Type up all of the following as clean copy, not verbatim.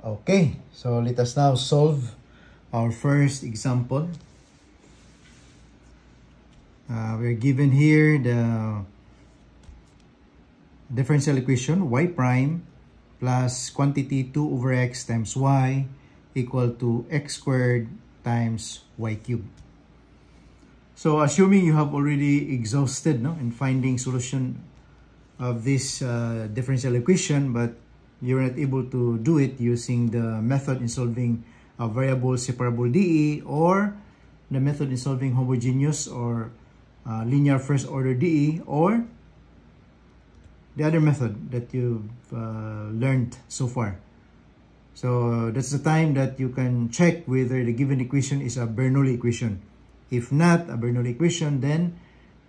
Okay, so let us now solve our first example. We're given here the differential equation y prime plus quantity 2 over x times y equal to x squared times y cubed. So assuming you have already exhausted in finding solution of this differential equation, but you're not able to do it using the method in solving a variable separable DE or the method in solving homogeneous or linear first order DE or the other method that you've learned so far. So that's the time that you can check whether the given equation is a Bernoulli equation. If not a Bernoulli equation, then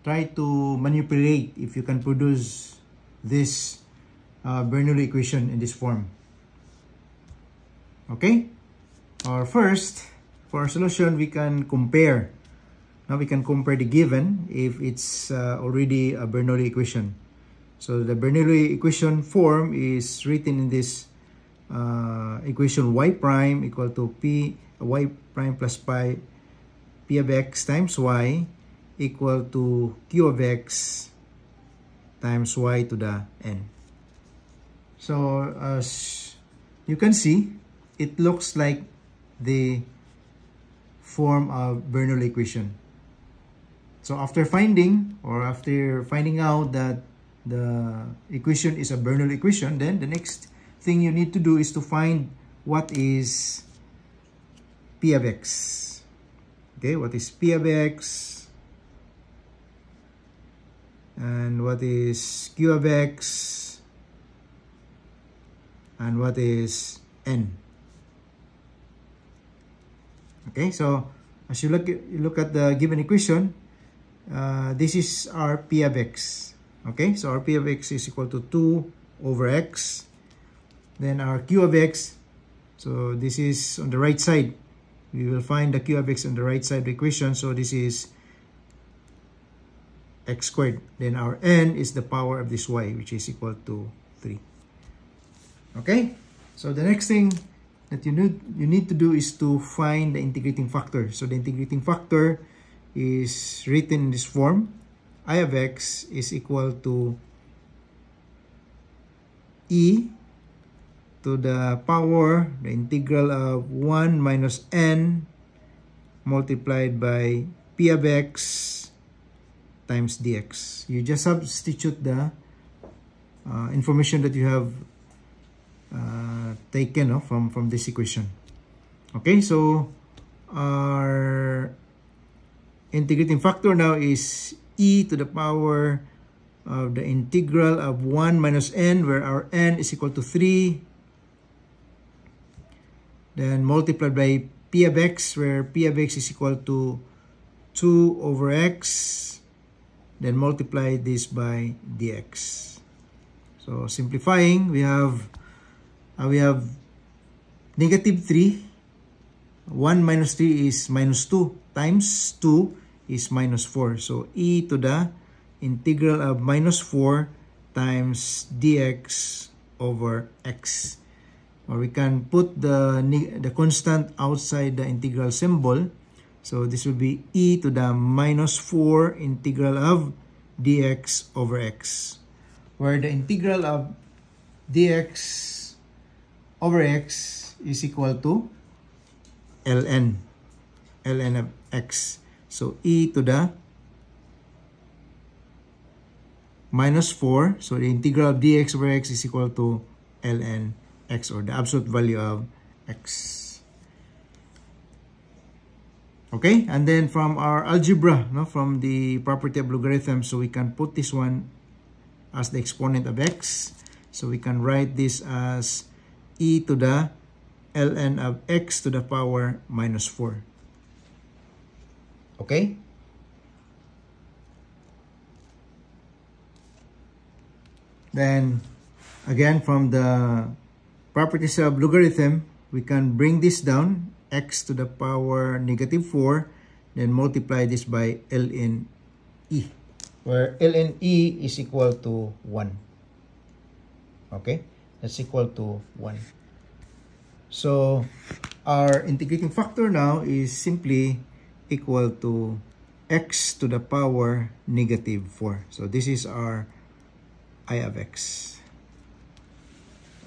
try to manipulate if you can produce this Bernoulli equation in this form. Okay? Or first, for our solution, we can compare. Now we can compare the given if it's already a Bernoulli equation. So the Bernoulli equation form is written in this equation y prime equal to y prime plus pi p of x times y equal to q of x times y to the n. So as you can see, it looks like the form of Bernoulli equation. So after finding out that the equation is a Bernoulli equation, then the next thing you need to do is to find what is p of x. Okay, what is p of x and what is q of x and what is n. Okay, so as you look at the given equation, this is our p of x. Okay, so our p of x is equal to 2 over x. Then our q of x, so this is on the right side. We will find the q of x on the right side of the equation. So this is x squared. Then our n is the power of this y, which is equal to 3. Okay, so the next thing that you need to do is to find the integrating factor. So the integrating factor is written in this form. I of x is equal to e to the power, the integral of 1 minus n multiplied by p of x times dx. You just substitute the information that you have taken from this equation. Okay, so our integrating factor now is e to the power of the integral of 1 minus n, where our n is equal to 3, then multiplied by p of x, where p of x is equal to 2 over x, then multiply this by dx. So simplifying, we have negative 3. 1 minus 3 is minus 2 times 2 is minus 4. So e to the integral of minus 4 times dx over x. Or we can put the constant outside the integral symbol. So this will be e to the minus 4 integral of dx over x, where the integral of dx over x is equal to ln of x. So e to the minus 4, so the integral of dx over x is equal to ln x, or the absolute value of x. Okay, and then from our algebra, from the property of logarithm, so we can put this one as the exponent of x. So we can write this as e to the ln of x to the power minus 4. Okay? Then, again, from the properties of logarithm, we can bring this down, x to the power negative 4, then multiply this by ln e, where ln e is equal to 1. Okay? That's equal to 1. So our integrating factor now is simply equal to x to the power negative 4. So this is our I of x.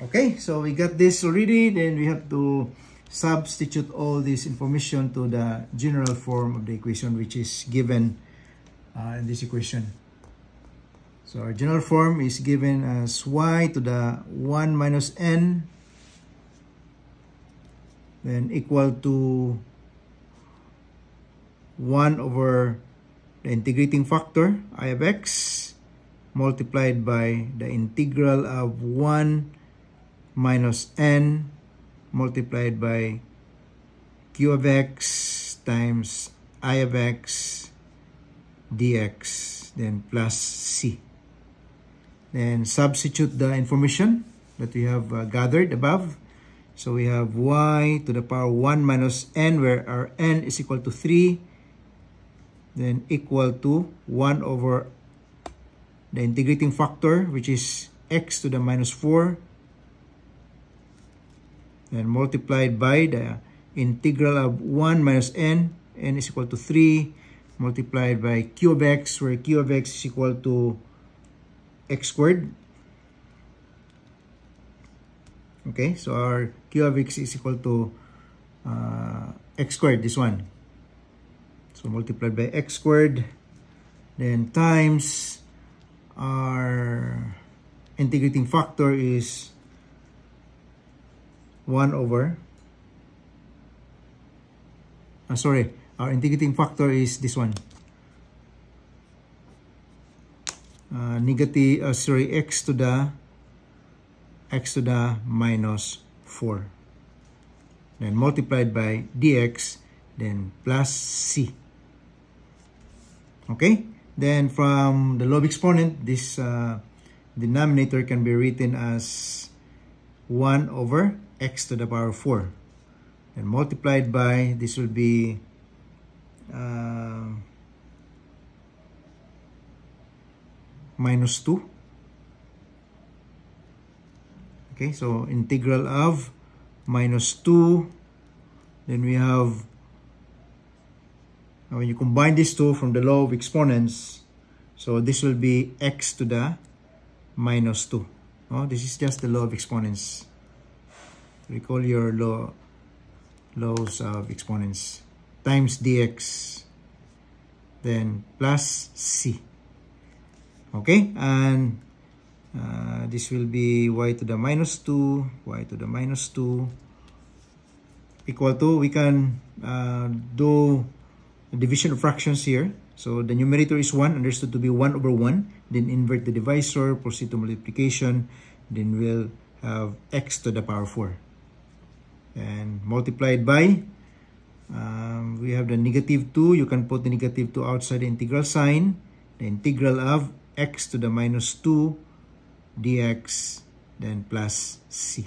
Okay, so we got this already. Then we have to substitute all this information to the general form of the equation, which is given in this equation. So our general form is given as y to the 1 minus n, then equal to 1 over the integrating factor, I of x, multiplied by the integral of 1 minus n multiplied by q of x times I of x dx, then plus c. Then substitute the information that we have gathered above. So we have y to the power 1 minus n, where our n is equal to 3, then equal to 1 over the integrating factor, which is x to the minus 4, then multiplied by the integral of 1 minus n is equal to 3, multiplied by q of x, where q of x is equal to x squared. Okay, so our q of x is equal to x squared, this one. So multiplied by x squared, then times our integrating factor is 1 over, our integrating factor is this one. X to the minus 4. Then multiplied by dx, then plus c. Okay? Then from the law of exponent, this denominator can be written as 1 over x to the power 4. And multiplied by, this will be minus 2. Okay, so integral of minus 2. Then we have, when you combine these two from the law of exponents, so this will be x to the minus 2. Oh, this is just the law of exponents. Recall your laws of exponents. Times dx, then plus c. Okay, and this will be y to the minus 2, y to the minus 2, equal to, we can do division of fractions here. So the numerator is 1, understood to be 1 over 1. Then invert the divisor, proceed to multiplication. Then we'll have x to the power 4. And multiplied by, we have the negative 2. You can put the negative 2 outside the integral sign. The integral of x to the minus 2 dx, then plus c.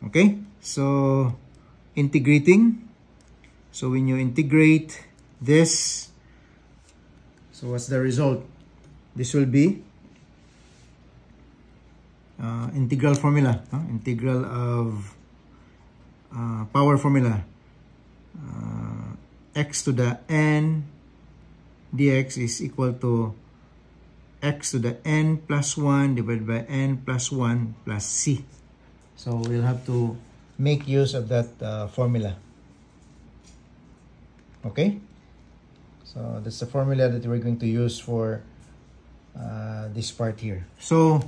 Okay, so integrating. So when you integrate this, so what's the result? This will be integral formula, integral of power formula. X to the n dx is equal to x to the n plus 1 divided by n plus 1 plus c. So we'll have to make use of that formula. Okay, so that's the formula that we're going to use for this part here. So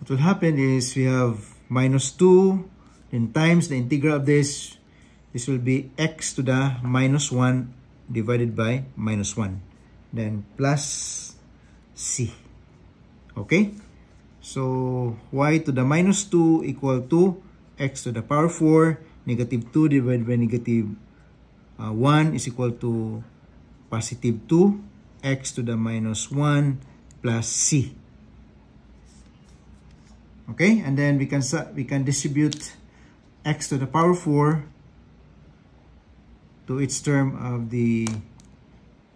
what will happen is we have minus 2, then times the integral of this. This will be x to the minus 1 divided by minus 1, then plus c. Okay, so y to the minus 2 equal to x to the power 4, negative 2 divided by negative 1 is equal to positive 2, x to the minus 1 plus c. Okay, and then we can distribute x to the power 4 to its term of the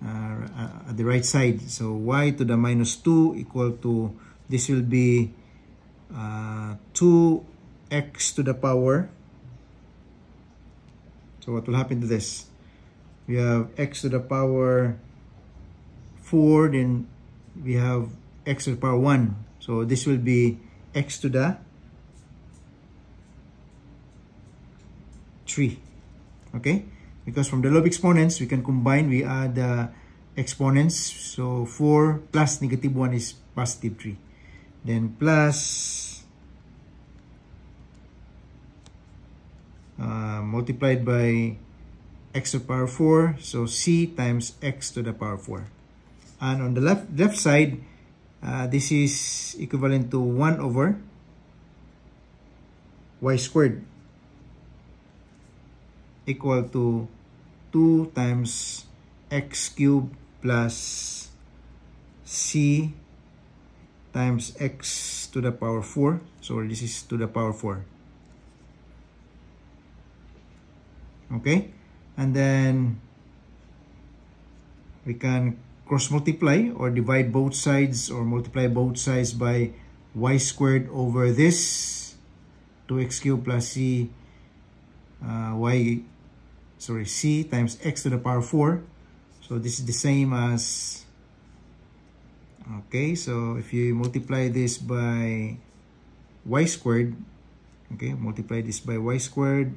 at the right side. So y to the minus 2 equal to, this will be 2 x to the power. So what will happen to this? We have x to the power 4, then we have x to the power 1. So this will be x to the 3. Okay? Because from the law of exponents, we can combine, we add the exponents. So 4 plus negative 1 is positive 3. Then plus multiplied by x to the power 4. So c times x to the power 4. And on the left side, this is equivalent to 1 over y squared, equal to 2 times x cubed plus c times x to the power 4. So this is to the power 4. Okay? And then we can cross multiply or divide both sides or multiply both sides by y squared over this 2x cubed plus c c times x to the power 4. So this is the same as, okay, so if you multiply this by y squared, okay, multiply this by y squared,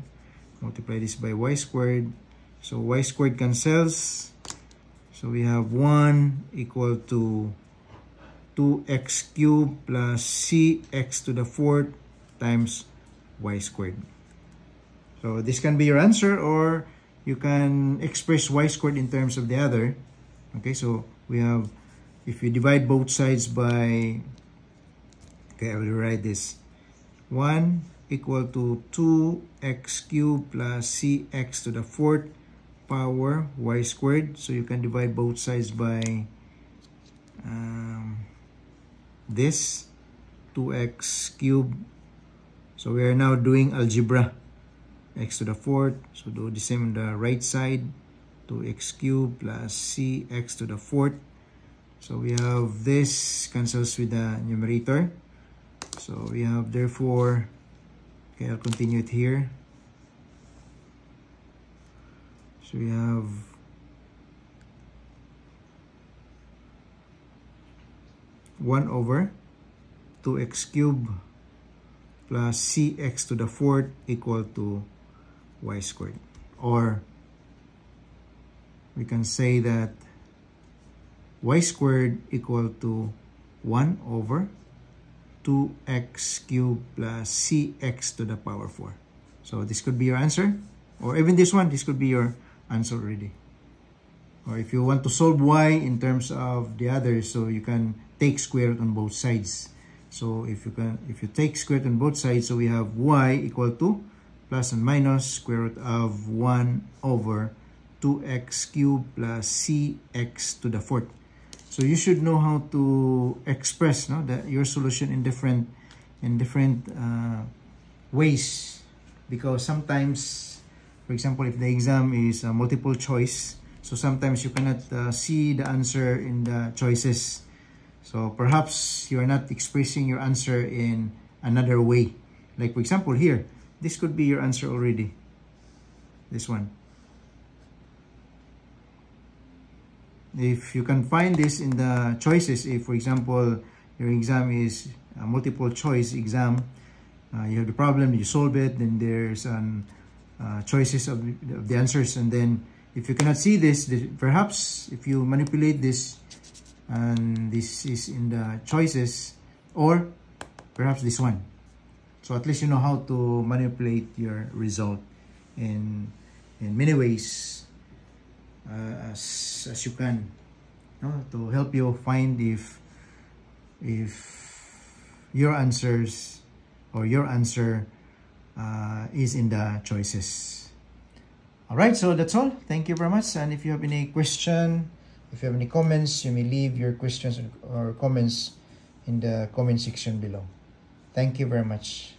multiply this by y squared, so y squared cancels. So we have 1 equal to 2x cubed plus cx to the 4th times y squared. So this can be your answer, or you can express y squared in terms of the other. Okay, so we have, if you divide both sides by, okay, I will write this, 1 equal to 2x cubed plus cx to the 4th power y squared. So you can divide both sides by this 2x cubed. So we are now doing algebra, x to the 4th. So do the same on the right side, 2x cubed plus cx to the 4th. So we have this cancels with the numerator. So we have, therefore, okay, I'll continue it here. So we have one over 2x cubed plus cx to the 4th equal to y squared. Or we can say that y squared equal to 1 over 2x cubed plus cx to the power 4. So this could be your answer. Or even this one, this could be your answer already. Or if you want to solve y in terms of the others, so you can take square root on both sides. So if you take square root on both sides, so we have y equal to plus and minus square root of 1 over 2x cubed plus cx to the 4th. So you should know how to express, no, your solution in different ways, because sometimes, for example, if the exam is multiple choice, so sometimes you cannot see the answer in the choices. So perhaps you are not expressing your answer in another way. Like for example here, this could be your answer already. This one. If you can find this in the choices, if for example your exam is a multiple choice exam, you have the problem, you solve it, then there's choices of the answers, and then if you cannot see this, perhaps if you manipulate this, and this is in the choices, or perhaps this one. So at least you know how to manipulate your result in many ways as you can, to help you find if your answers or your answer is in the choices. All right, so that's all. Thank you very much. And if you have any question, if you have any comments, you may leave your questions or comments in the comment section below. Thank you very much.